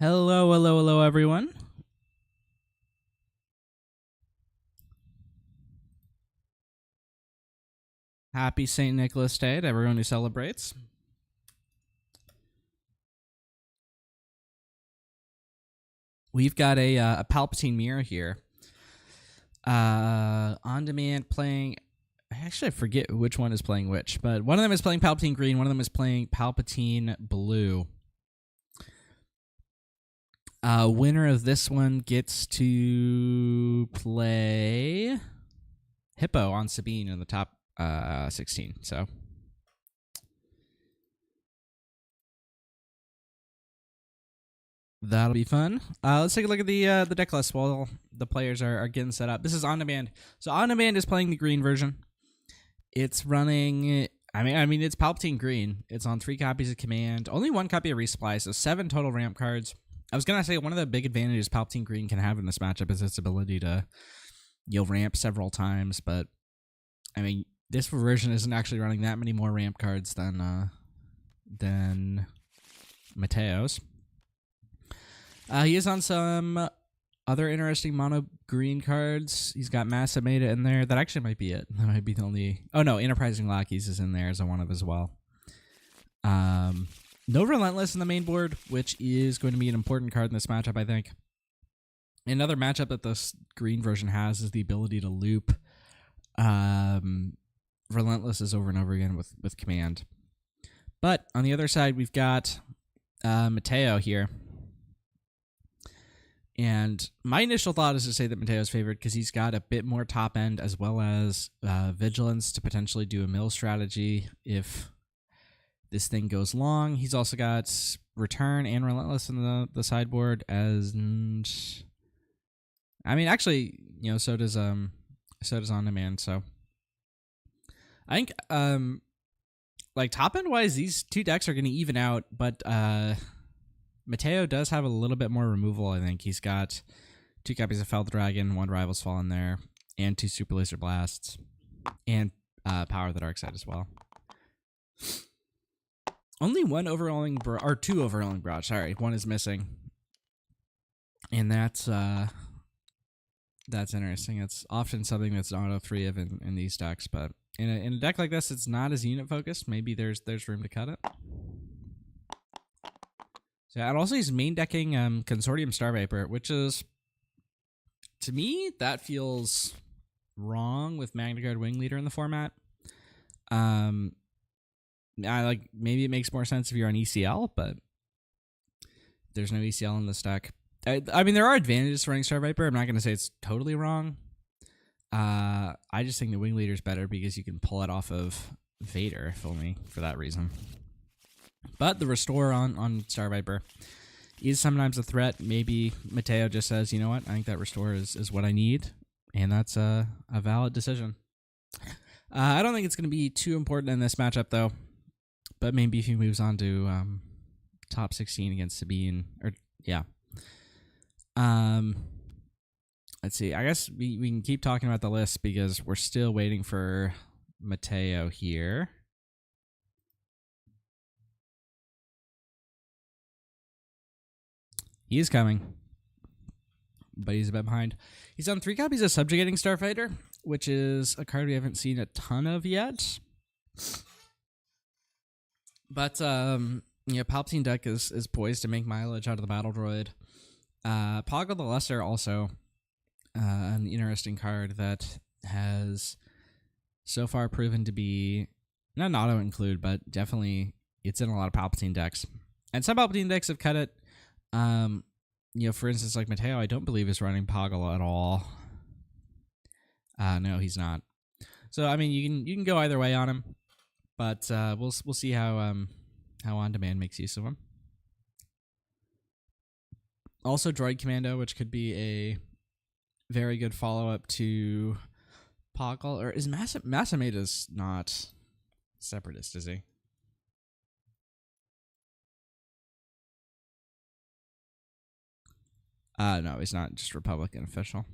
Hello, hello, hello, everyone. Happy St. Nicholas Day to everyone who celebrates. We've got a Palpatine mirror here. OnDemand playing... Actually, I forget which one is playing which, but one of them is playing Palpatine Green, one of them is playing Palpatine Blue. Winner of this one gets to play Hippo on Sabine in the top 16. So that'll be fun. Let's take a look at the deck list while the players are getting set up. This is OnDemand. So OnDemand is playing the green version. It's running... I mean, it's Palpatine Green. It's on 3 copies of Command. Only 1 copy of Resupply, so 7 total ramp cards. I was going to say one of the big advantages Palpatine Green can have in this matchup is its ability to ramp several times, but I mean, this version isn't actually running that many more ramp cards than MATTEO's. He is on some other interesting mono green cards. He's got Massive Meta in there. That actually might be it. That might be the only... Oh no, Enterprising Lackeys is in there as a one of as well. No Relentless in the main board, which is going to be an important card in this matchup, I think. Another matchup that this green version has is the ability to loop Relentlesses over and over again with Command. But on the other side, we've got MATTEO here. And my initial thought is to say that MATTEO's favored because he's got a bit more top end as well as Vigilance to potentially do a mill strategy if this thing goes long. He's also got Return and Relentless in the sideboard and I mean, actually, you know, so does OnDemand. So I think like top end wise, these two decks are going to even out, but MATTEO does have a little bit more removal. I think he's got 2 copies of Fell Dragon, 1 Rival's Fall in there, and 2 Super Laser Blasts, and Power of the Dark Side as well. Only 1 overhauling or 2 overhauling barrage. Sorry, 1 is missing, and that's interesting. It's often something that's not auto 3 of in these decks, but in a deck like this, it's not as unit focused. Maybe there's room to cut it. So, and also he's main decking Consortium Star Viper, which is, to me, that feels wrong with Magna Guard Wing Leader in the format. Maybe it makes more sense if you're on ECL, but there's no ECL in this deck. I mean, there are advantages to running Star Viper. I'm not going to say it's totally wrong. I just think the Wing Leader is better because you can pull it off of Vader, if only for that reason. But the Restore on Star Viper is sometimes a threat. Maybe MATTEO just says, you know what, I think that Restore is what I need, and that's a valid decision. I don't think it's going to be too important in this matchup, though. But maybe if he moves on to top 16 against Sabine, or yeah. Let's see. I guess we can keep talking about the list because we're still waiting for MATTEO here. He is coming, but he's a bit behind. He's on 3 copies of Subjugating Starfighter, which is a card we haven't seen a ton of yet. But, Palpatine deck is poised to make mileage out of the Battle Droid. Poggle the Lesser also an interesting card that has so far proven to be, not an auto-include, but definitely it's in a lot of Palpatine decks. And some Palpatine decks have cut it. For instance, like MATTEO, I don't believe is running Poggle at all. No, he's not. So I mean, you can go either way on him, but we'll see how OnDemand makes use of him. Also, Droid Commando, which could be a very good follow up to Poggle, or is Masameta's not Separatist? Is he? No, he's not. Just Republican official.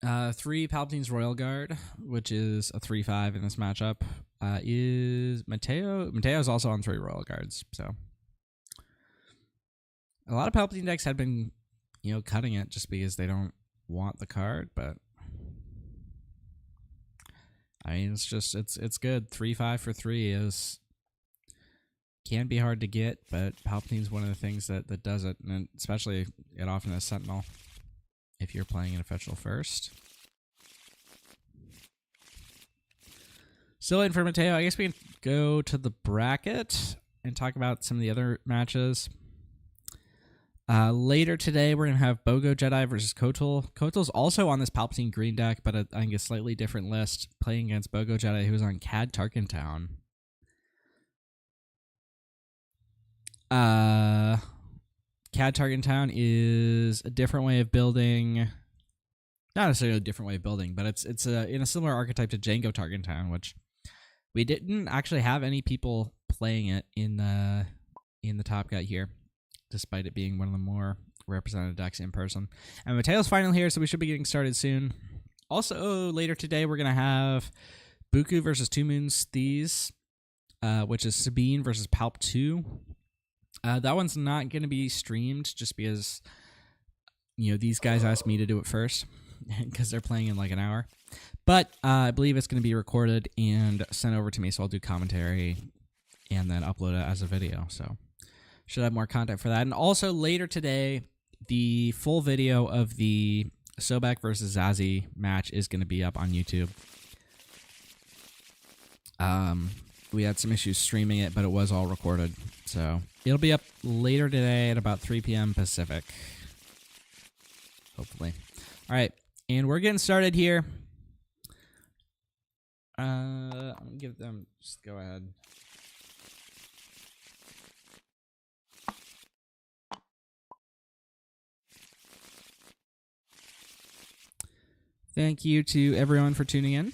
3 Palpatine's Royal Guard, which is a 3/5 in this matchup, is Matteo. Matteo's also on 3 Royal Guards, so a lot of Palpatine decks had been, cutting it just because they don't want the card, but I mean, it's good. 3/5 for 3 can be hard to get, but Palpatine's one of the things that does it, and especially it often has Sentinel if you're playing an official first. Still in for Matteo. I guess we can go to the bracket and talk about some of the other matches. Later today, we're going to have Bogo Jedi versus Kotal. Kotal's also on this Palpatine green deck, but I think a slightly different list, playing against Bogo Jedi, who's on Cad Tarkintown. Cad Tarkintown is a different way of building. Not necessarily a different way of building, but it's in a similar archetype to Django Tarkintown, which we didn't actually have any people playing it in the Top Cut here, despite it being one of the more represented decks in person. And Matteo's final here, so we should be getting started soon. Also, later today, we're going to have Buku versus Two Moons Thieves, which is Sabine versus Palp1. That one's not going to be streamed just because, these guys asked me to do it first because they're playing in like an hour. But I believe it's going to be recorded and sent over to me, so I'll do commentary and then upload it as a video. So should have more content for that. And also later today, the full video of the Sobek versus Zazie match is going to be up on YouTube. We had some issues streaming it, but it was all recorded. So it'll be up later today at about 3 p.m. Pacific. Hopefully. All right. And we're getting started here. I'm going to give them, just go ahead. Thank you to everyone for tuning in.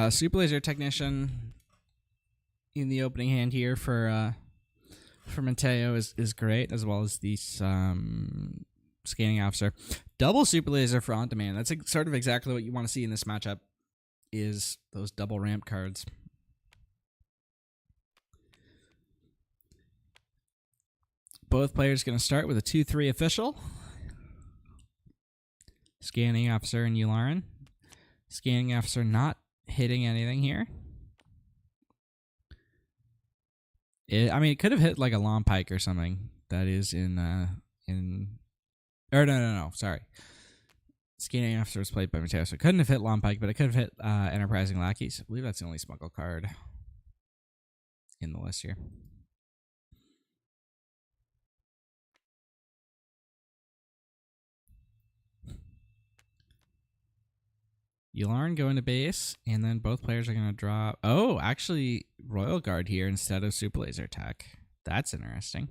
Super Laser Technician in the opening hand here for Matteo is great, as well as the Scanning Officer. Double Super Laser for OnDemand. That's sort of exactly what you want to see in this matchup, is those double ramp cards. Both players going to start with a 2-3 official. Scanning Officer and Yularen. Scanning Officer not hitting anything here. It could have hit like a Long Pike or something that is no, sorry. Scanning Officer was played by Matteo, so it couldn't have hit Long Pike, but it could have hit Enterprising Lackeys. I believe that's the only smuggle card in the list here. Yularen going to base, and then both players are going to drop... Oh, actually, Royal Guard here instead of Super Laser Tech. That's interesting.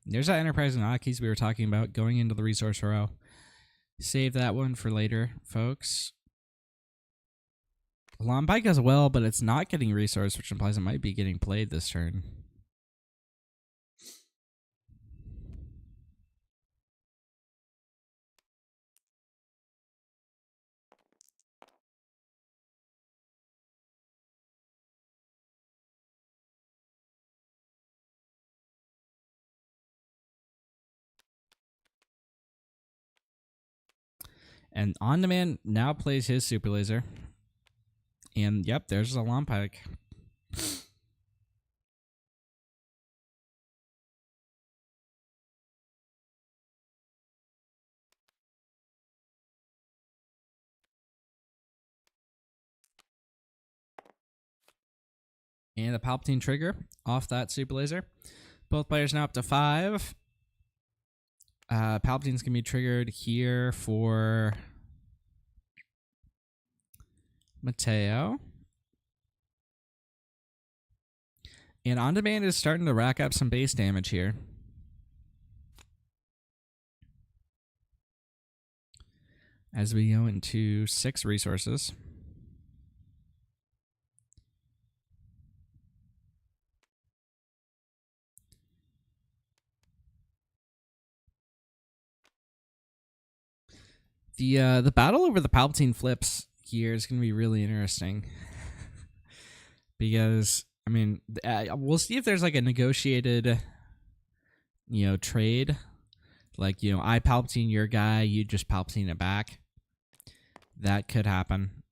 There's that Enterprise and Lackeys we were talking about going into the resource row. Save that one for later, folks. Long Pike as well, but it's not getting resource, which implies it might be getting played this turn. And OnDemand now plays his Super Laser. And, yep, there's a Long Pike. And the Palpatine trigger off that Super Laser. Both players now up to 5. Palpatine's gonna be triggered here for Matteo. And OnDemand is starting to rack up some base damage here. As we go into 6 resources. The battle over the Palpatine flips here is going to be really interesting. Because, I mean, we'll see if there's like a negotiated, trade. Like, I Palpatine your guy, you just Palpatine it back. That could happen.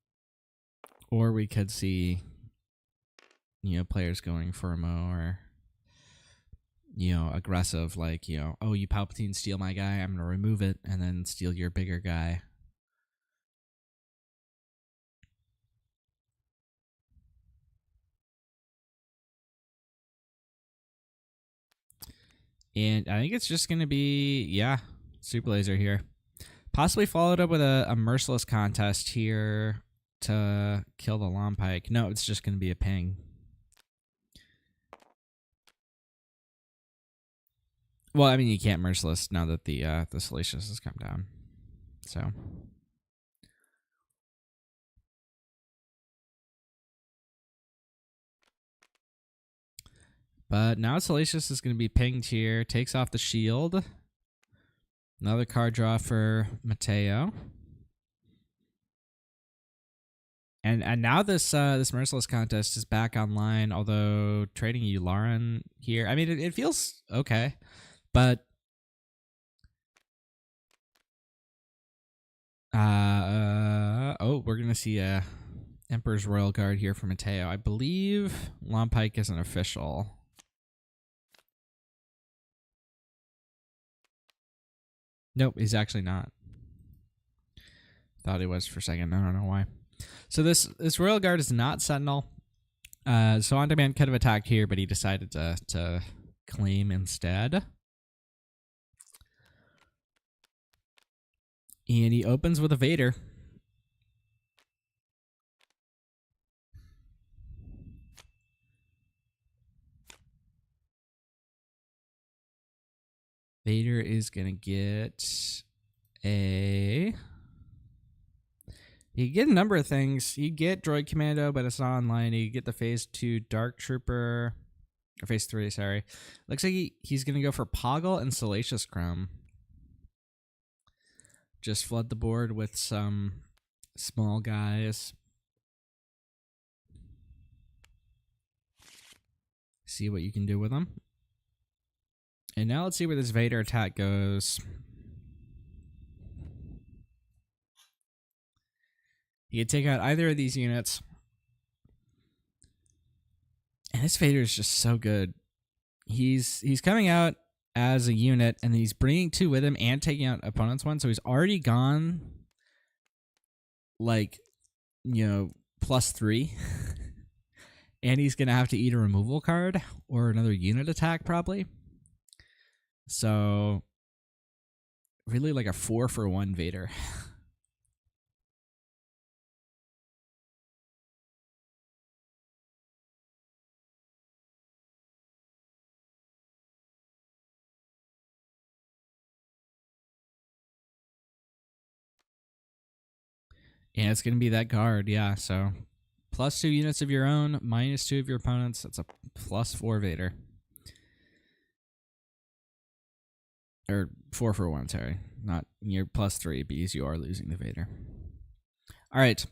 Or we could see, players going for a more, aggressive, like, oh, you Palpatine steal my guy, I'm going to remove it, and then steal your bigger guy. And I think it's just going to be, Super Laser here. Possibly followed up with a merciless contest here to kill the Lompike. No, it's just going to be a ping. Well, I mean, you can't merciless now that the Salacious has come down. So. But now Salacious is going to be pinged here. Takes off the shield. Another card draw for Matteo. And now this merciless contest is back online, although trading Yularen here, I mean, it feels okay, but we're gonna see a Emperor's Royal Guard here for Matteo. I believe Lompike isn't official. Nope, he's actually not. Thought he was for a second. I don't know why. So this Royal Guard is not Sentinel. So OnDemand could have attacked here, but he decided to claim instead. And he opens with a Vader. Vader is going to get a... You get a number of things. You get Droid Commando, but it's not online. You get the Phase 2 Dark Trooper. Or Phase 3, sorry. Looks like he's going to go for Poggle and Salacious Chrome. Just flood the board with some small guys. See what you can do with them. And now let's see where this Vader attack goes. You can take out either of these units. And this Vader is just so good. He's coming out as a unit, and he's bringing 2 with him and taking out opponent's 1. So he's already gone, like, +3. And he's going to have to eat a removal card or another unit attack, probably. So, really like a 4-for-1 Vader. And it's going to be that guard, yeah. So, +2 units of your own, -2 of your opponent's. That's a +4 Vader. Or 4-for-1, sorry. Not your +3 because you are losing the Vader. All right.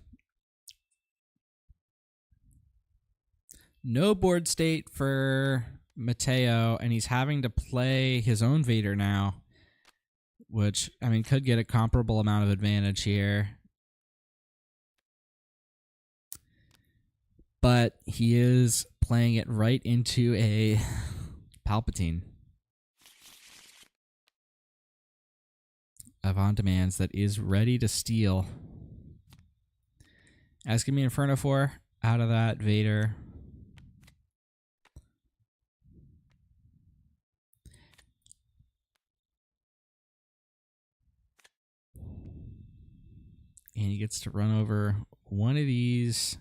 No board state for Matteo, and he's having to play his own Vader now, which, I mean, could get a comparable amount of advantage here. But he is playing it right into a Palpatine of OnDemands that is ready to steal. Asking me Inferno 4 out of that Vader. And he gets to run over one of these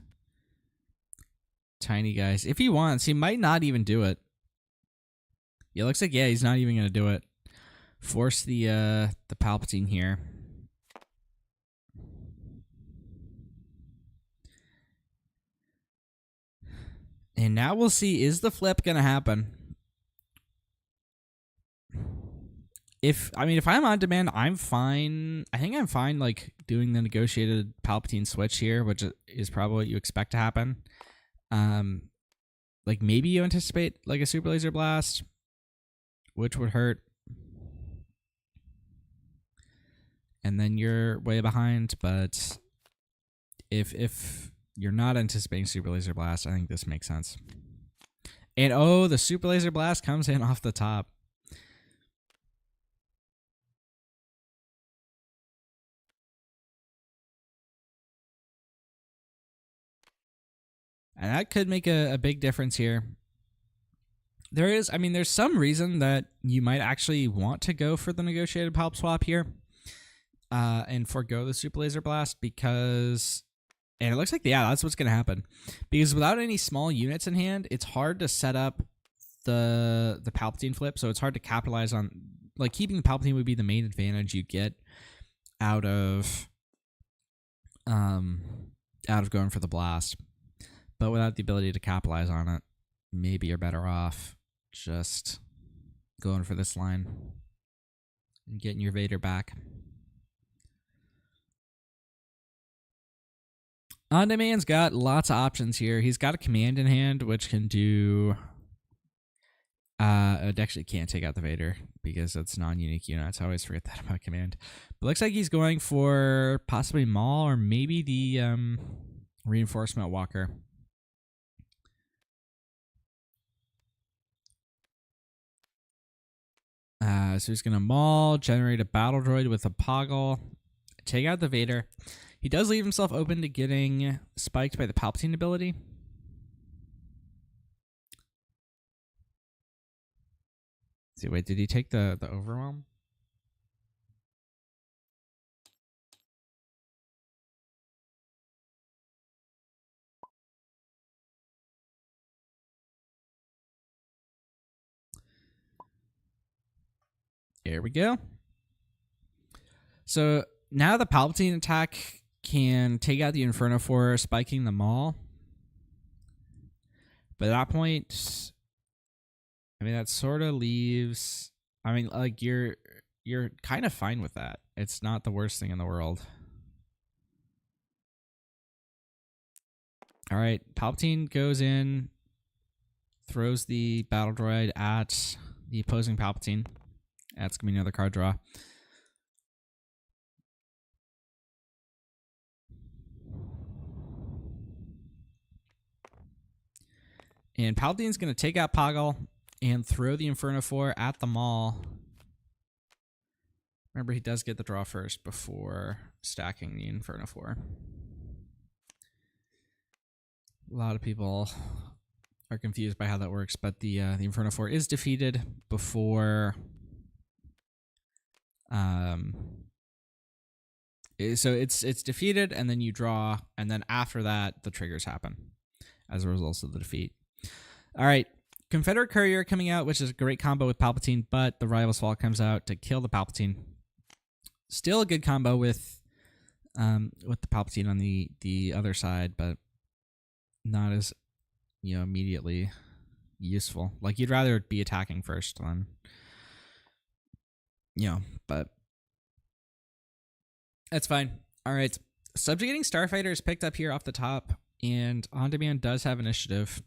tiny guys. If he wants, he might not even do it. It looks like, yeah, he's not even going to do it. Force the Palpatine here. And now we'll see, is the flip going to happen? If I'm on demand, I'm fine. I think I'm fine, like, doing the negotiated Palpatine switch here, which is probably what you expect to happen. Like, maybe you anticipate, like, a Super Laser Blast, which would hurt. And then you're way behind, but if you're not anticipating Super Laser Blast, I think this makes sense. And oh, the Super Laser Blast comes in off the top. And that could make a big difference here. There's some reason that you might actually want to go for the negotiated Palp swap here. And forego the Super Laser Blast because... And it looks like, yeah, that's what's going to happen. Because without any small units in hand, it's hard to set up the Palpatine flip. So it's hard to capitalize on... Like, keeping the Palpatine would be the main advantage you get out of going for the blast. But without the ability to capitalize on it, maybe you're better off just going for this line and getting your Vader back. OnDemand's got lots of options here. He's got a command in hand, which can do... it actually can't take out the Vader because it's non-unique units. I always forget that about command. But looks like he's going for possibly Maul or maybe the reinforcement walker. So he's going to Maul, generate a battle droid with a Poggle, take out the Vader. He does leave himself open to getting spiked by the Palpatine ability. Let's see, wait, did he take the Overwhelm? Here we go. So now the Palpatine attack can take out the Inferno for spiking the Maul. But at that point, that sort of leaves... like, you're kind of fine with that. It's not the worst thing in the world. All right, Palpatine goes in, throws the battle droid at the opposing Palpatine. That's going to be another card draw. And Palpatine's going to take out Poggle and throw the Inferno 4 at the Maul. Remember, he does get the draw first before stacking the Inferno 4. A lot of people are confused by how that works, but the Inferno 4 is defeated before... So it's defeated, and then you draw, and then after that, the triggers happen as a result of the defeat. All right, Confederate Courier coming out, which is a great combo with Palpatine, but the Rival's Fall comes out to kill the Palpatine. Still a good combo with the Palpatine on the other side, but not as immediately useful. Like, you'd rather be attacking first than but that's fine. All right, Subjugating Starfighter is picked up here off the top, and OnDemand does have initiative.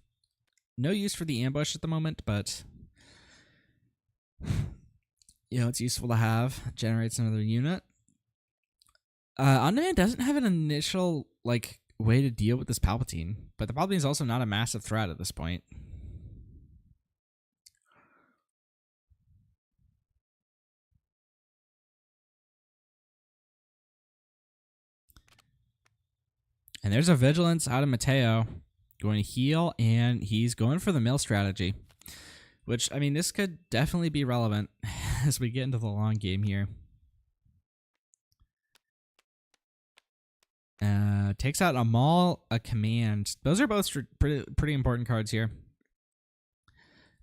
No use for the ambush at the moment, but it's useful to have. Generates another unit. OnDemand doesn't have an initial way to deal with this Palpatine, but the Palpatine is also not a massive threat at this point. And there's a Vigilance out of MATTEO. Going to heal, and he's going for the mill strategy. Which, this could definitely be relevant as we get into the long game here. Takes out a Maul, a Command. Those are both pretty important cards here.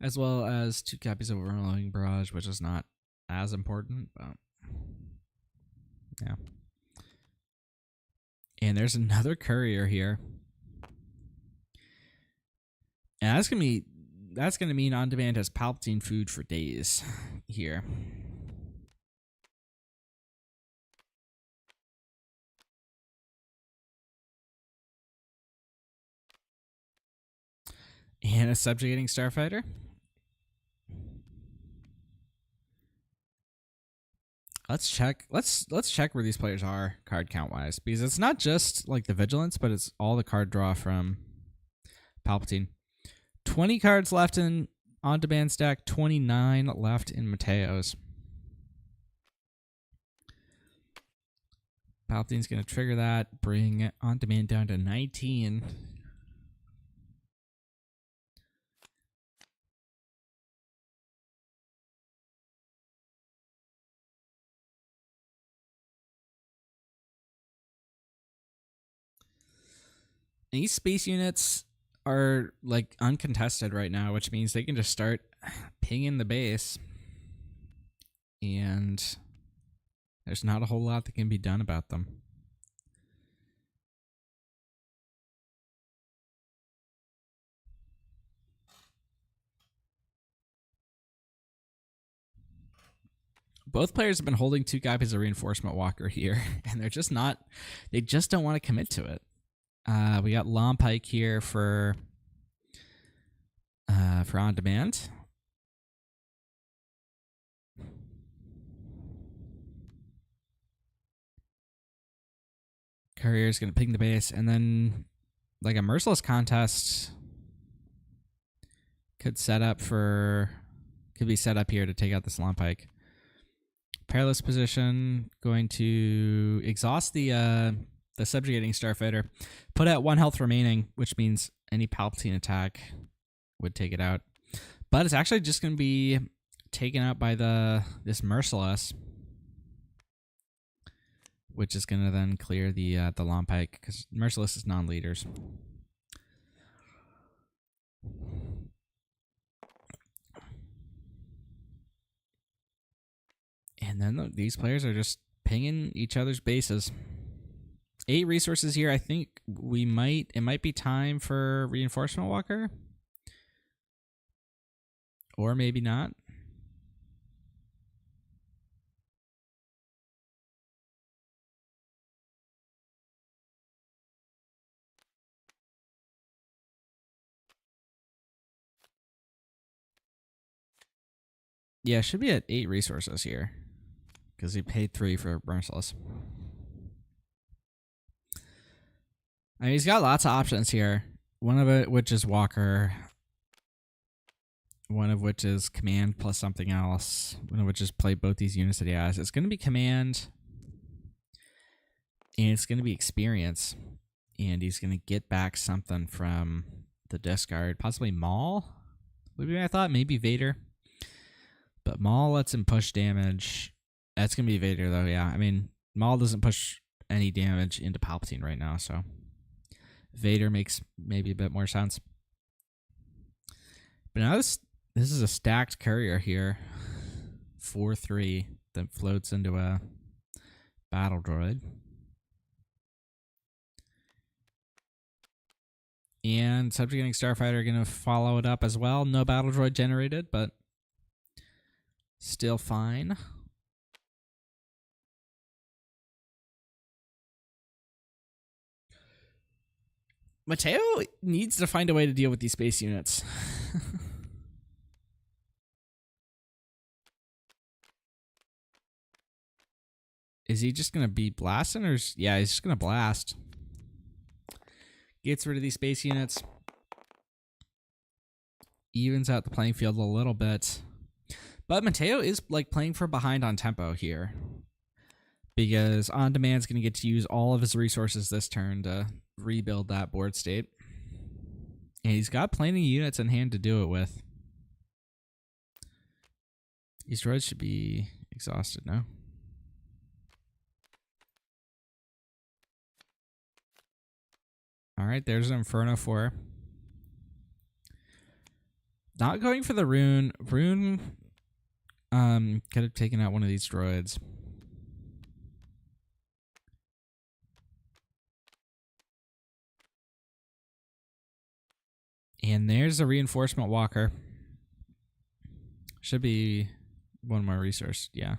As well as 2 copies of Overwhelming Barrage, which is not as important, but yeah. And there's another Courier here. And that's gonna mean OnDemand has Palp1 food for days here. And a Subjugating Starfighter. Let's check. Let's check where these players are card count wise, because it's not just like the Vigilance, but it's all the card draw from Palp1. 20 cards left in OnDemand's deck, 29 left in MATTEO's. Palp1's going to trigger that, bring OnDemand down to 19. These space units are like uncontested right now, which means they can just start pinging the base, and there's not a whole lot that can be done about them. Both players have been holding 2 copies of Reinforcement Walker here, and they just don't want to commit to it. We got Lompike here for OnDemand. Courier's going to ping the base, and then like a Merciless Contest could be set up here to take out this Lompike. Perilous Position, going to exhaust the Subjugating Starfighter, put at 1 health remaining, which means any Palp1 attack would take it out. But it's actually just going to be taken out by this Merciless, which is going to then clear the Lompike, because Merciless is non-leaders. And then these players are just pinging each other's bases. 8 resources here. I think it might be time for Reinforcement Walker. Or maybe not. Yeah, should be at 8 resources here, because he paid 3 for Merciless. I mean, he's got lots of options here. One of it, which is Walker. One of which is Command plus something else. One of which is play both these units that he has. It's going to be Command, and it's going to be Experience. And he's going to get back something from the discard. Possibly Maul, would be my thought. Maybe Vader. But Maul lets him push damage. That's going to be Vader, though, yeah. I mean, Maul doesn't push any damage into Palp1 right now, so Vader makes maybe a bit more sense. But now this is a stacked Courier here. 4/3 that floats into a Battle Droid. And Subjugating Starfighter are going to follow it up as well. No Battle Droid generated, but still fine. Matteo needs to find a way to deal with these space units. Is he just going to be blasting? Yeah, he's just going to blast. Gets rid of these space units. Evens out the playing field a little bit. But Matteo is like playing from behind on tempo here, because OnDemand's going to get to use all of his resources this turn to rebuild that board state. And he's got plenty of units in hand to do it with. These droids should be exhausted now. All right, there's an Inferno 4. Not going for the rune. Rune could have taken out one of these droids. And there's a reinforcement walker. Should be one more resource, yeah.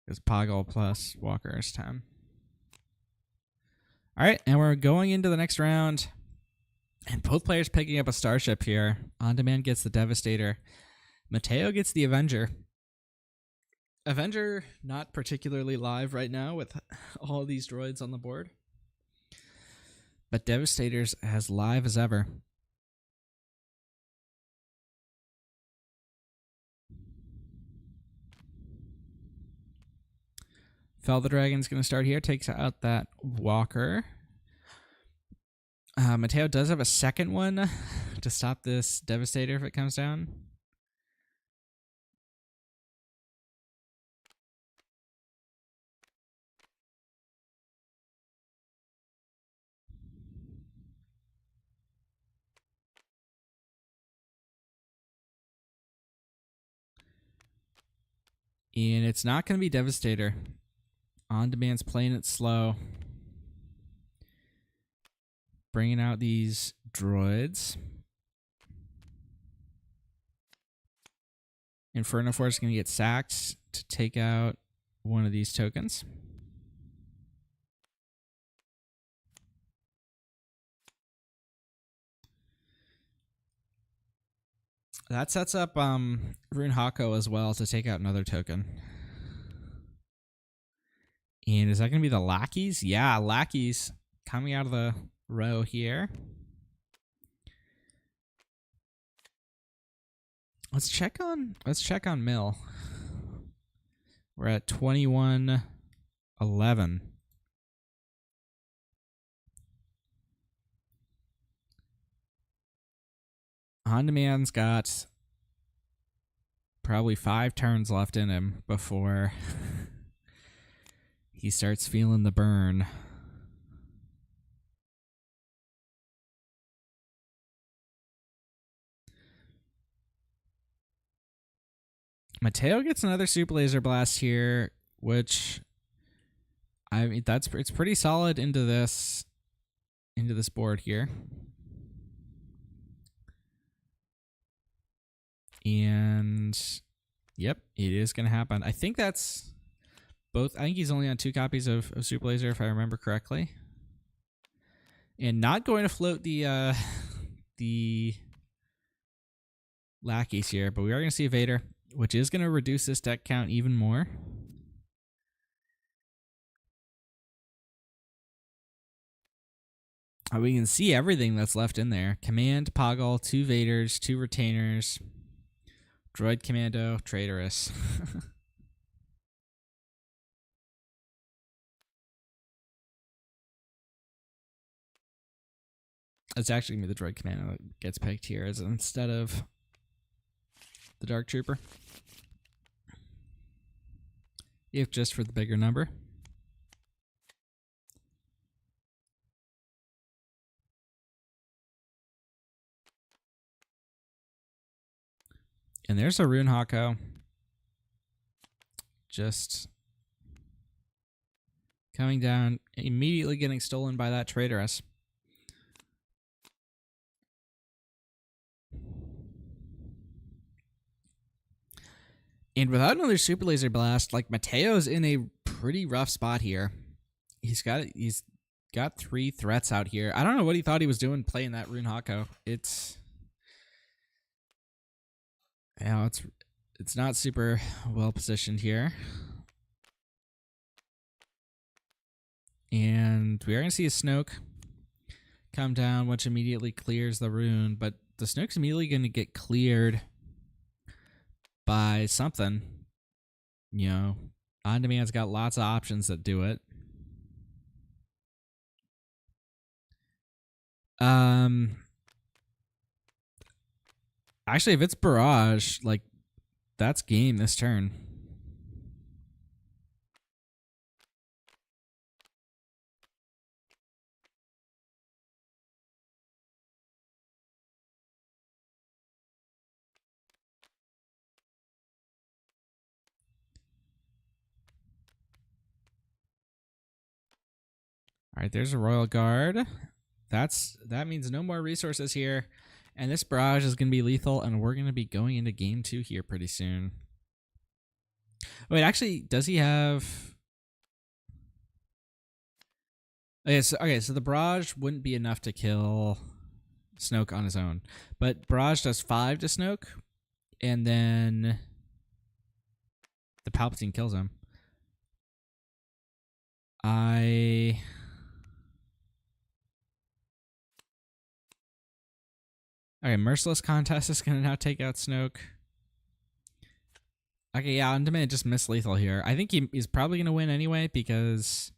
It's Poggle plus Walker's time. All right, and we're going into the next round. And both players picking up a starship here. OnDemand gets the Devastator. MATTEO gets the Avenger. Avenger not particularly live right now with all these droids on the board. But Devastator's as live as ever. Fel the Dragon's going to start here. Takes out that Walker. MATTEO does have a second one to stop this Devastator if it comes down. And it's not going to be Devastator. OnDemand's playing it slow. Bringing out these droids. Inferno Force is going to get sacked to take out one of these tokens. That sets up Rune Hako as well to take out another token. And is that going to be the lackeys? Yeah, lackeys coming out of the row here. Let's check on Mill. We're at 21-11. OnDemand's got probably 5 turns left in him before he starts feeling the burn. MATTEO gets another Super Laser Blast here, which I mean it's pretty solid into this board here. And yep, it is going to happen. I think that's both. I think he's only on 2 copies of Super Laser, if I remember correctly. And not going to float the lackeys here, but we are going to see a Vader, which is going to reduce this deck count even more. We can see everything that's left in there. Command, Poggle, 2 Vaders, 2 Retainers, Droid Commando, Traitorous. It's actually going to be the Droid Commando that gets picked here instead of the Dark Trooper. If just for the bigger number. And there's a Rune Hako. Just coming down, immediately getting stolen by that Traitoress. And without another Super Laser Blast, like MATTEO's in a pretty rough spot here. He's got 3 threats out here. I don't know what he thought he was doing playing that Rune Hako. It's not super well positioned here. And we are going to see a Snoke come down, which immediately clears the rune. But the Snoke's immediately going to get cleared by something. You know, OnDemand's got lots of options that do it. Actually, if it's Barrage, like, that's game this turn. All right, there's a Royal Guard. That means no more resources here. And this Barrage is going to be lethal, and we're going to be going into game 2 here pretty soon. Wait, actually, does he have... Okay, so the Barrage wouldn't be enough to kill Snoke on his own. But Barrage does 5 to Snoke, and then the Palpatine kills him. Okay, Merciless Contest is going to now take out Snoke. Okay, yeah, OnDemand just missed lethal here. I think he's probably going to win anyway because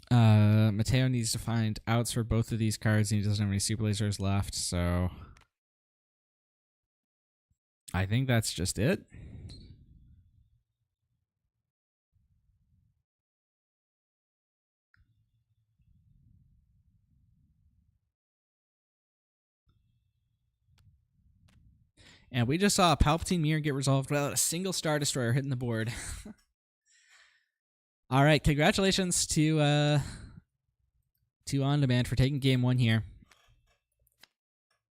Matteo needs to find outs for both of these cards and he doesn't have any super lasers left, so I think that's just it. And we just saw a Palpatine mirror get resolved without a single Star Destroyer hitting the board. All right, congratulations to OnDemand for taking game 1 here.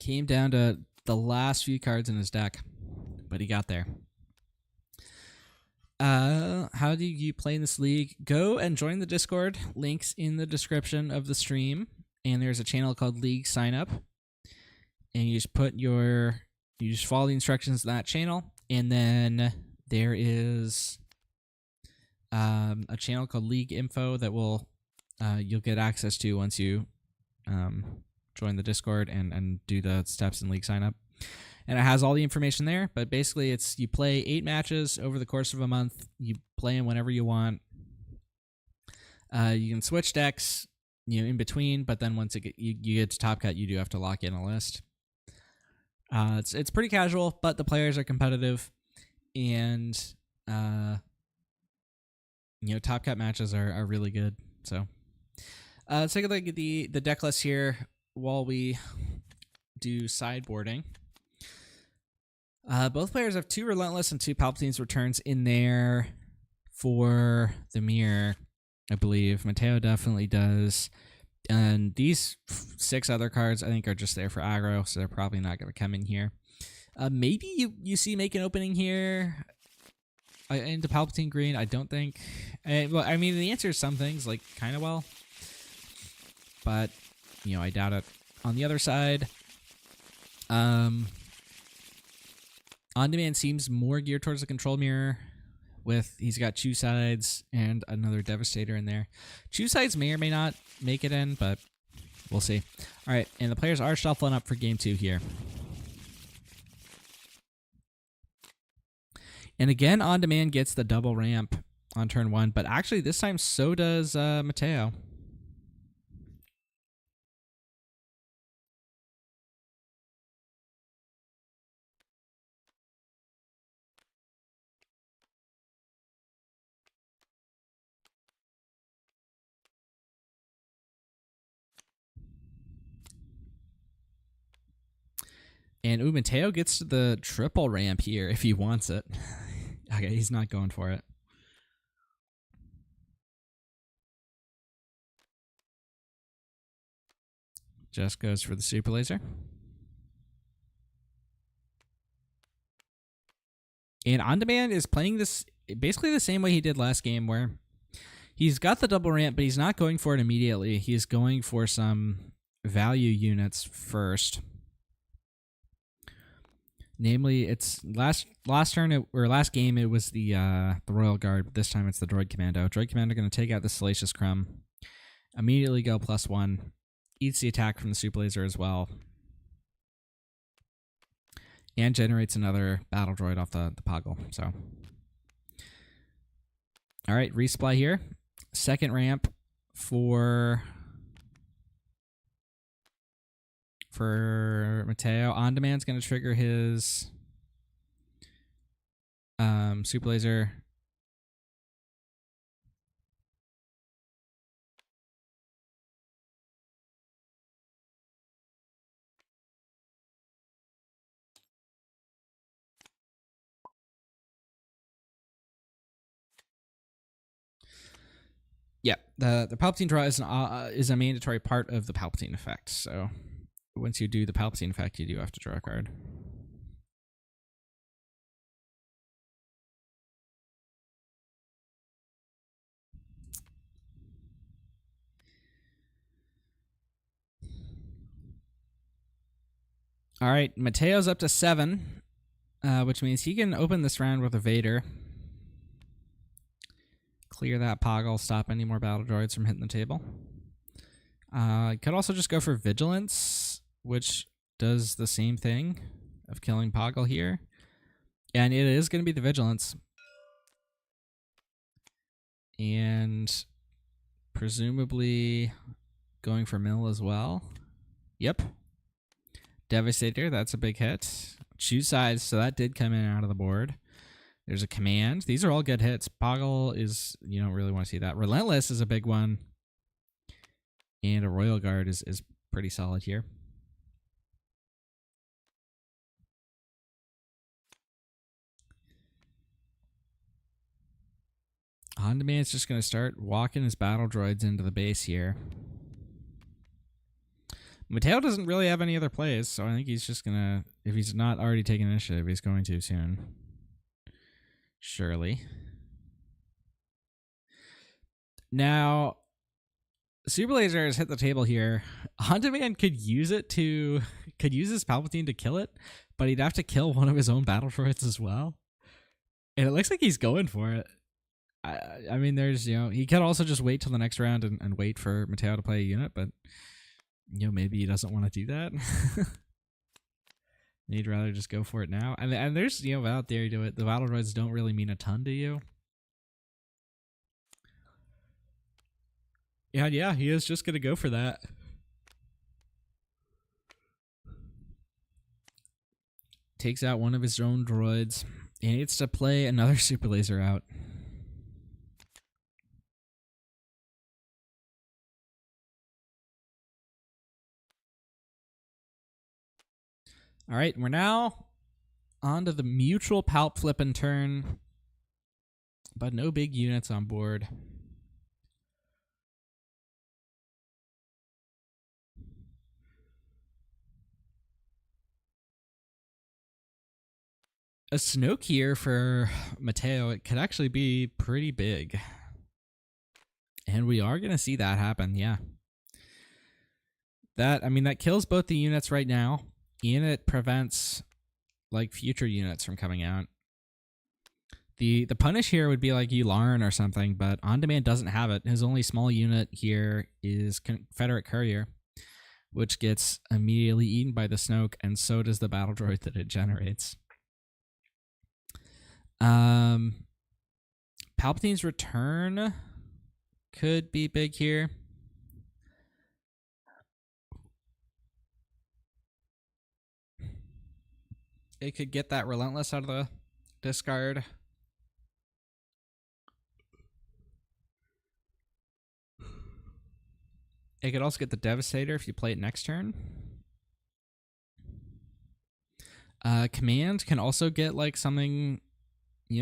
Came down to the last few cards in his deck, but he got there. How do you play in this league? Go and join the Discord. Links in the description of the stream. And there's a channel called League Sign Up. And you just you just follow the instructions in that channel. And then there is a channel called League Info that you'll get access to once you join the Discord and do the steps in League Sign Up. And it has all the information there, but basically you play 8 matches over the course of a month. You play them whenever you want. You can switch decks, in between, but then once you get to Top Cut, you do have to lock in a list. It's pretty casual, but the players are competitive, and Top Cut matches are really good. So let's take a look at the deck list here while we do sideboarding. Both players have 2 Relentless and 2 Palpatine's returns in there for the mirror, I believe. Matteo definitely does. And these 6 other cards, I think, are just there for aggro, so they're probably not going to come in here. Maybe you see make an opening here into Palpatine Green. I don't think. Well, I mean, the answer is some things, like, kind of well. But, I doubt it. On the other side, OnDemand seems more geared towards the control mirror. He's got Two Sides and another Devastator in there. Two Sides may or may not make it in, but we'll see. All right, and the players are shuffling up for game 2 here. And again, OnDemand gets the double ramp on turn 1, but actually this time so does Matteo. And Matteo gets to the triple ramp here if he wants it. Okay, he's not going for it. Just goes for the super laser. And OnDemand is playing this basically the same way he did last game, where he's got the double ramp, but he's not going for it immediately. He's going for some value units first. Namely, it's last game it was the Royal Guard, but this time it's the Droid Commando. Droid Commando going to take out the Salacious Crumb, immediately go +1, eats the attack from the Super Laser as well, and generates another Battle Droid off the Poggle. So All right, resupply here. Second ramp for Matteo. OnDemand's going to trigger his super laser. Yeah, the Palpatine draw is a mandatory part of the Palpatine effect. So once you do the Palpatine effect, you do have to draw a card. All right, Matteo's up to 7, which means he can open this round with a Vader. Clear that Poggle, stop any more battle droids from hitting the table. Could also just go for Vigilance, which does the same thing of killing Poggle here. And it is going to be the Vigilance. And presumably going for Mill as well. Yep. Devastator, that's a big hit. Choose sides, so that did come in out of the board. There's a command. These are all good hits. Poggle is, you don't really want to see that. Relentless is a big one. And a Royal Guard is pretty solid here. OnDemand's just going to start walking his battle droids into the base here. Matteo doesn't really have any other plays, so I think he's just going to, if he's not already taking initiative, he's going to soon. Surely. Now, Super Laser has hit the table here. OnDemand could use his Palpatine to kill it, but he'd have to kill one of his own battle droids as well. And it looks like he's going for it. I mean, there's, he could also just wait till the next round and wait for Matteo to play a unit, but, maybe he doesn't want to do that. He'd rather just go for it now. And there's, out there, do it. The battle droids don't really mean a ton to you. Yeah, he is just going to go for that. Takes out one of his own droids. He needs to play another super laser out. All right, we're now on to the mutual Palp flip and turn, but no big units on board. A Snoke here for Matteo, it could actually be pretty big. And we are going to see that happen, yeah. That kills both the units right now, and it prevents future units from coming out. The punish here would be like Yularen or something, but OnDemand doesn't have it. His only small unit here is Confederate Courier, which gets immediately eaten by the Snoke, and so does the battle droid that it generates. Palpatine's return could be big here. It could get that Relentless out of the discard. It could also get the Devastator if you play it next turn. Command can also get something,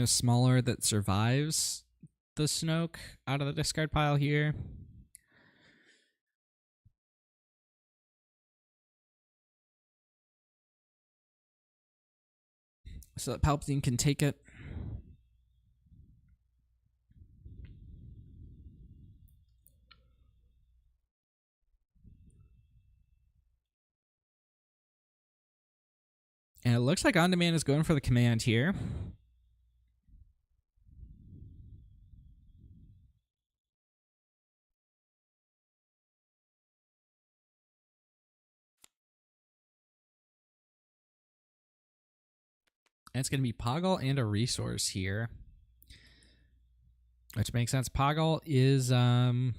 smaller that survives the Snoke out of the discard pile here. So that Palpatine can take it. And it looks like OnDemand is going for the command here. And it's going to be Poggle and a resource here. which makes sense. Poggle is Poggle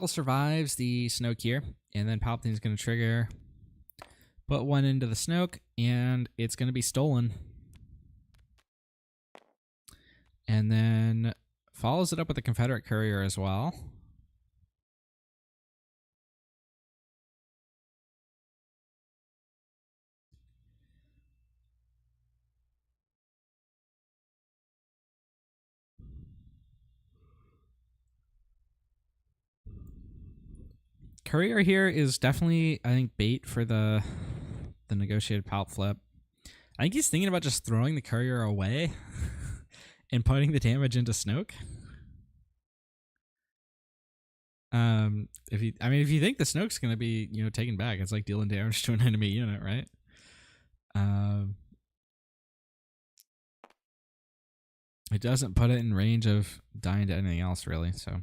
survives the Snoke here, and then Palpatine's going to trigger, put one into the Snoke, and it's going to be stolen. And then follows it up with a Confederate courier as well. Courier here is definitely, I think, bait for the negotiated Palp flip. I think he's thinking about just throwing the courier away and putting the damage into Snoke. If you think the Snoke's gonna be, taken back, it's like dealing damage to an enemy unit, right? It doesn't put it in range of dying to anything else, really. So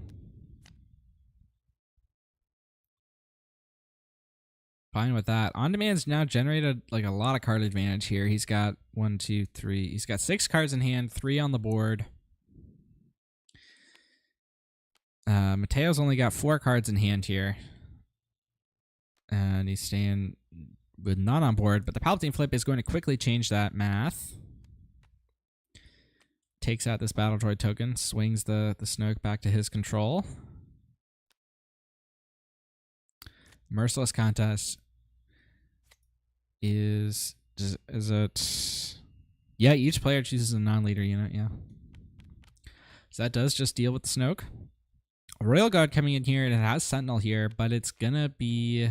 fine with that. OnDemand's now generated like a lot of card advantage here. He's got 1, 2, 3. He's got 6 cards in hand, 3 on the board. Matteo's only got 4 cards in hand here. And he's staying with none on board, but the Palpatine flip is going to quickly change that math. Takes out this battle droid token, swings the Snoke back to his control. Merciless contest is it? Yeah, each player chooses a non-leader unit. Yeah, so that does just deal with the Snoke. A Royal Guard coming in here, and it has Sentinel here, but it's gonna be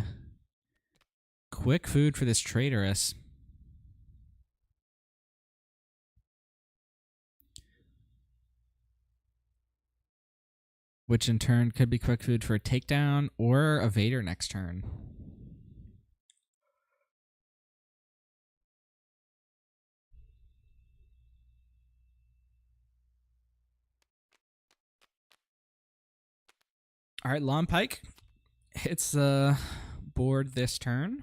quick food for this traitorous. Which in turn could be quick food for a takedown or a Vader next turn. All right, Long Pike hits the board this turn.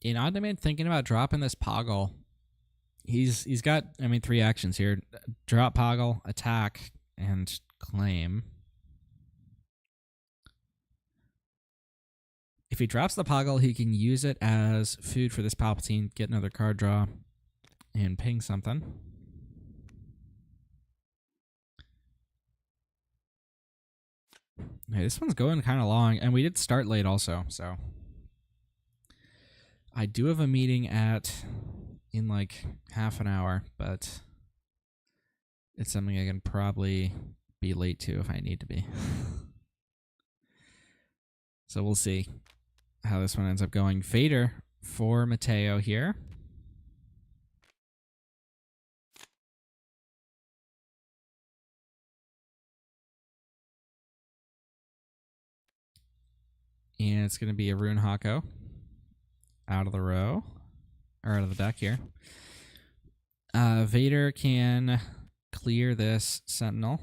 In OnDemand, thinking about dropping this Poggle. He's got, 3 actions here. Drop Poggle, attack, and claim. If he drops the Poggle, he can use it as food for this Palpatine, get another card draw, and ping something. Okay, this one's going kind of long, and we did start late also, so. I do have a meeting in like half an hour, but it's something I can probably be late to if I need to be. So we'll see how this one ends up going. Vader for Matteo here. And it's going to be a Rune Hako out of the row, or out of the deck here. Vader can clear this Sentinel.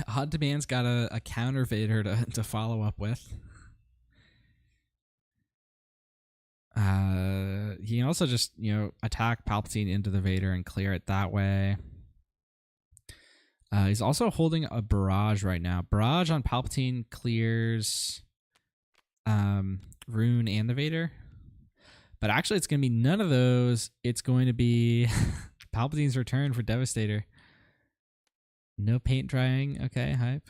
OnDemand's got a counter Vader to follow up with. He can also just, attack Palpatine into the Vader and clear it that way. He's also holding a Barrage right now. Barrage on Palpatine clears Rune and the Vader. But actually, it's going to be none of those. It's going to be Palpatine's return for Devastator. No paint drying. Okay, hype.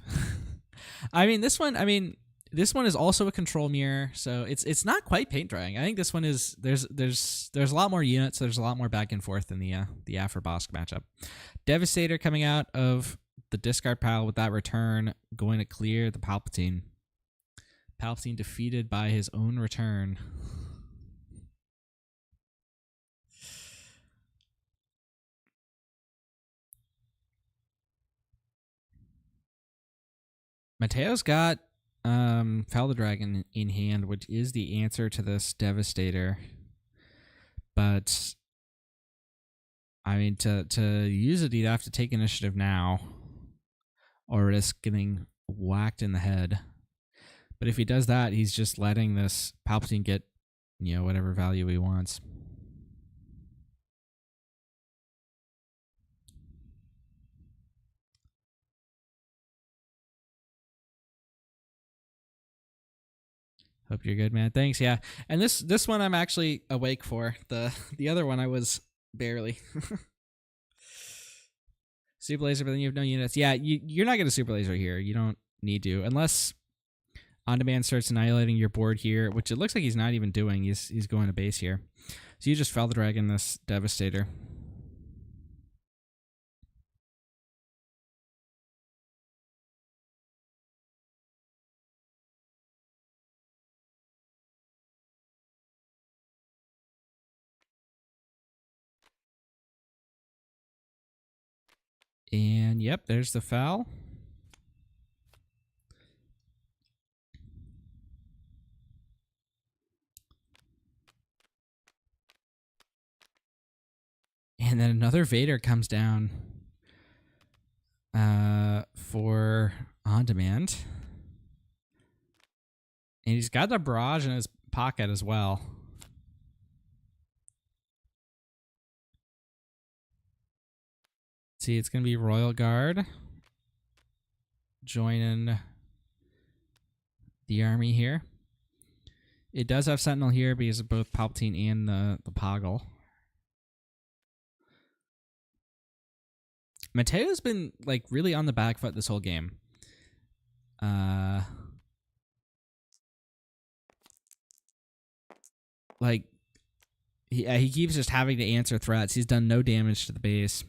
This one is also a control mirror, so it's not quite paint drying. I think this one is there's a lot more units, so there's a lot more back and forth in the After Bosk matchup. Devastator coming out of the discard pile with that return, going to clear the Palpatine. Palpatine defeated by his own return. Matteo's got Fel the Dragon in hand, which is the answer to this Devastator. But I mean, to use it, he'd have to take initiative now, or risk getting whacked in the head. But if he does that, he's just letting this Palpatine get, whatever value he wants. Hope you're good, man. Thanks. Yeah, and this one I'm actually awake for. The other one I was barely. Super laser, but then you have no units. Yeah, you're not gonna super laser here. You don't need to, unless OnDemand starts annihilating your board here, which it looks like he's not even doing. He's going to base here. So you just fell the dragon this Devastator. And yep, there's the foul. And then another Vader comes down for OnDemand. And he's got the barrage in his pocket as well. See, it's going to be Royal Guard joining the army here. It does have Sentinel here because of both Palpatine and the Poggle. MATTEO's been like really on the back foot this whole game. Like he keeps just having to answer threats. He's done no damage to the base.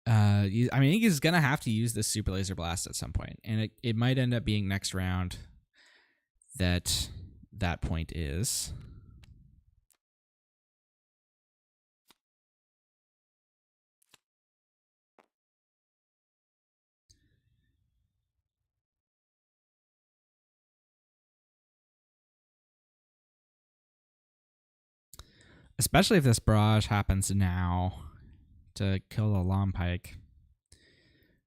I think he's gonna have to use this super laser blast at some point, and it might end up being next round. That point is. Especially if this barrage happens now to kill the Long Pike.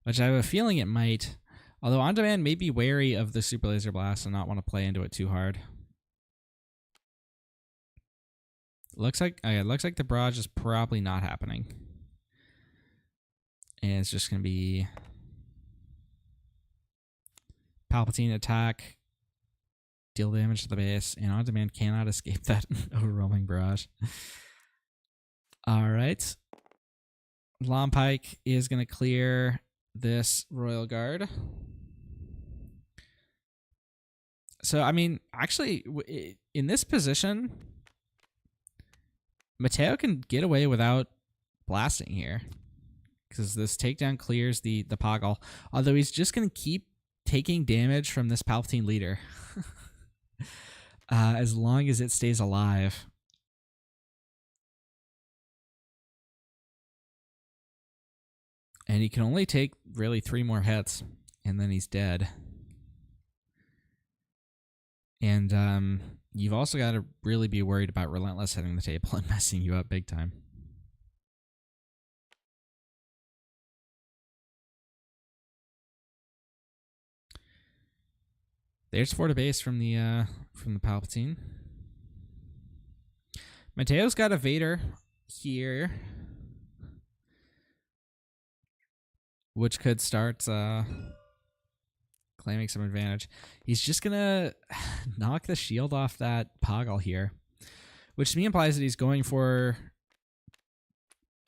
Which I have a feeling it might. Although OnDemand may be wary of the super laser blast and not want to play into it too hard. Looks like the barrage is probably not happening. And it's just gonna be Palpatine attack, deal damage to the base, and OnDemand cannot escape that overwhelming barrage. Alright. Long Pike is gonna clear this Royal Guard. So, I mean, actually, in this position, MATTEO can get away without blasting here. Because this takedown clears the Poggle. Although he's just going to keep taking damage from this Palpatine leader. As long as it stays alive. And he can only take, really, 3 more hits. And then he's dead. And you've also got to really be worried about Relentless hitting the table and messing you up big time. There's 4 to base from the Palpatine. MATTEO's got a Vader here, which could start claiming some advantage. He's just gonna knock the shield off that Poggle here, which to me implies that he's going for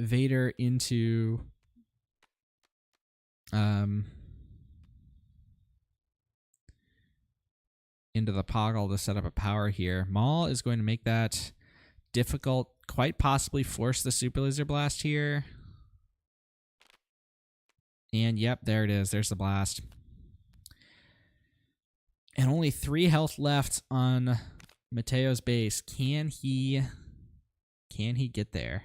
Vader into the Poggle to set up a power here. Maul is going to make that difficult, quite possibly force the Super Laser Blast here. And yep, there it is. There's the blast. And only 3 health left on MATTEO's base. Can he get there?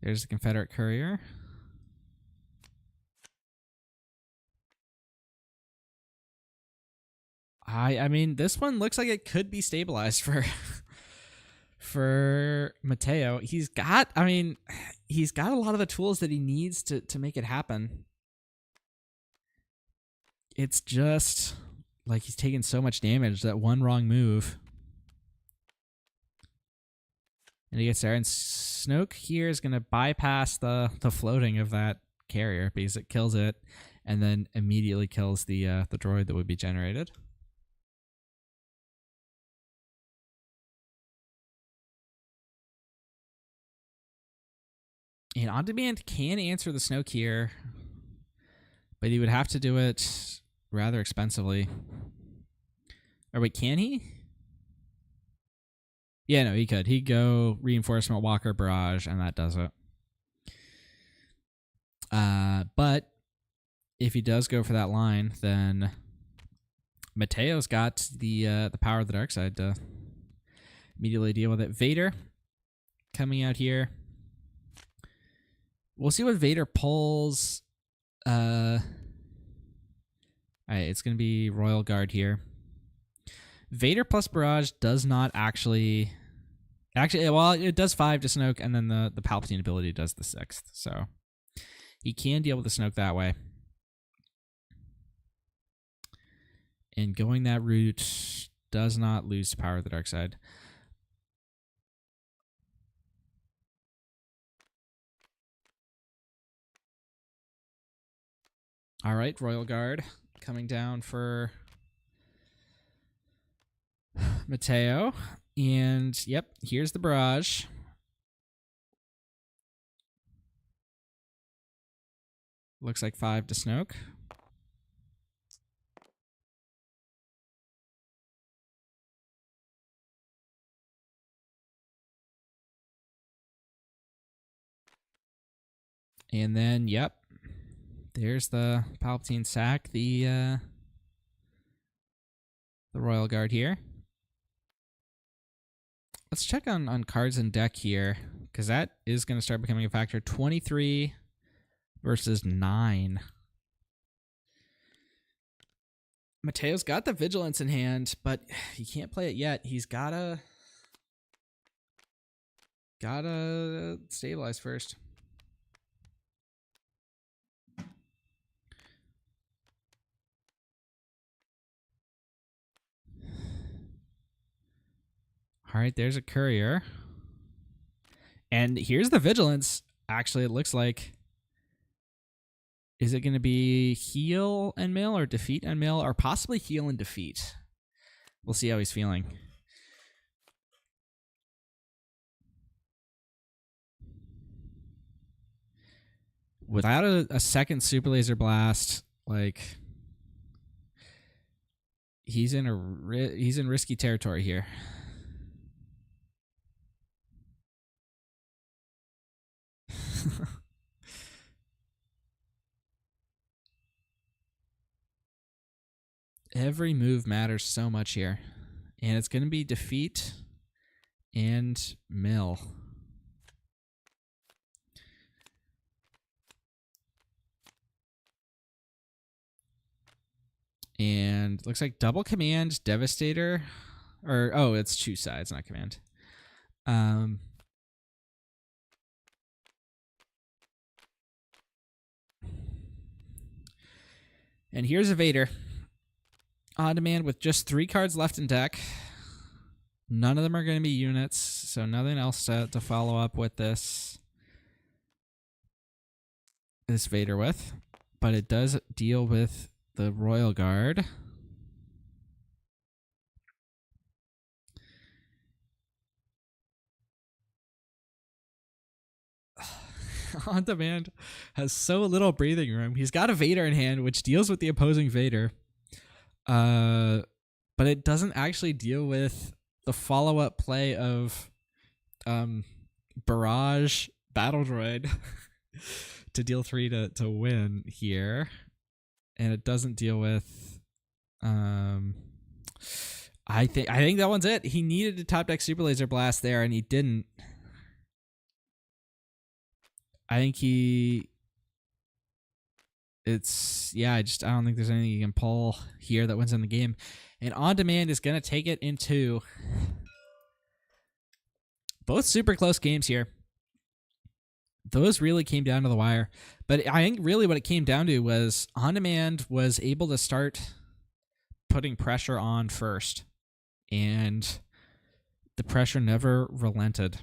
There's the Confederate courier. I mean, this one looks like it could be stabilized for for Matteo. He's got a lot of the tools that he needs to make it happen. It's just like he's taking so much damage that one wrong move. And he gets there, and Snoke here is going to bypass the floating of that carrier because it kills it, and then immediately kills the droid that would be generated. And OnDemand can answer the Snoke here, but he would have to do it rather expensively. Or wait, can he? Yeah, no, he could. He'd go Reinforcement, Walker, Barrage, and that does it. But if he does go for that line, then Matteo's got the power of the dark side to immediately deal with it. Vader coming out here. We'll see what Vader pulls. Alright, it's going to be Royal Guard here. Vader plus Barrage does not actually... well, it does 5 to Snoke, and then the Palpatine ability does the 6th. So he can deal with the Snoke that way. And going that route does not lose to power of the dark side. All right, Royal Guard coming down for Matteo. And, yep, here's the Barrage. Looks like 5 to Snoke. And then, yep, there's the Palpatine sack, the Royal Guard here. Let's check on cards in deck here, because that is going to start becoming a factor. 23 versus 9. Matteo's got the Vigilance in hand, but he can't play it yet. He's gotta stabilize first. All right, there's a courier. And here's the Vigilance. Actually, it looks like... Is it going to be heal and mill, or defeat and mill, or possibly heal and defeat? We'll see how he's feeling. Without a second Super Laser Blast, like... He's in risky territory here. Every move matters so much here. And it's going to be defeat and mill. And looks like double command, Devastator. Or, oh, it's choose sides, not command. And here's a Vader. OnDemand with just 3 cards left in deck. None of them are going to be units, so nothing else to follow up with this Vader with. But it does deal with the Royal Guard. OnDemand has so little breathing room. He's got a Vader in hand, which deals with the opposing Vader. But it doesn't actually deal with the follow-up play of Barrage Battle Droid to deal 3 to win here. And it doesn't deal with I think that one's it. He needed to top deck Super Laser Blast there, and he didn't. I think I don't think there's anything you can pull here that wins in the game. And OnDemand is going to take it into both super close games here. Those really came down to the wire. But I think really what it came down to was OnDemand was able to start putting pressure on first. And the pressure never relented.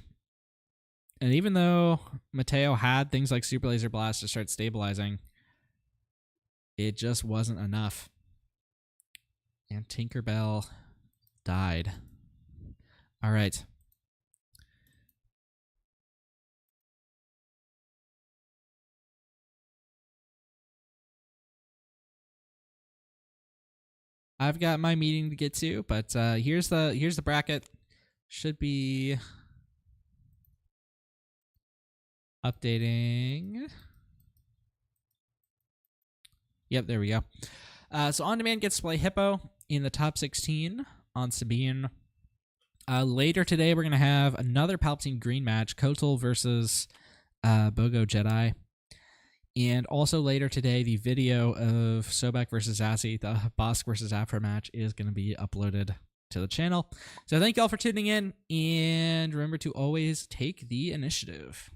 And even though Matteo had things like Super Laser Blast to start stabilizing, it just wasn't enough. And Tinkerbell died. All right. I've got my meeting to get to, but here's the bracket. Should be updating. Yep, there we go. So OnDemand gets to play Hippo in the top 16 on Sabine. Later today, we're going to have another Palp1 green match, Kotal versus Bogo Jedi. And also later today, the video of Sobek versus Zazie, the Bosk versus Afro match, is going to be uploaded to the channel. So thank you all for tuning in, and remember to always take the initiative.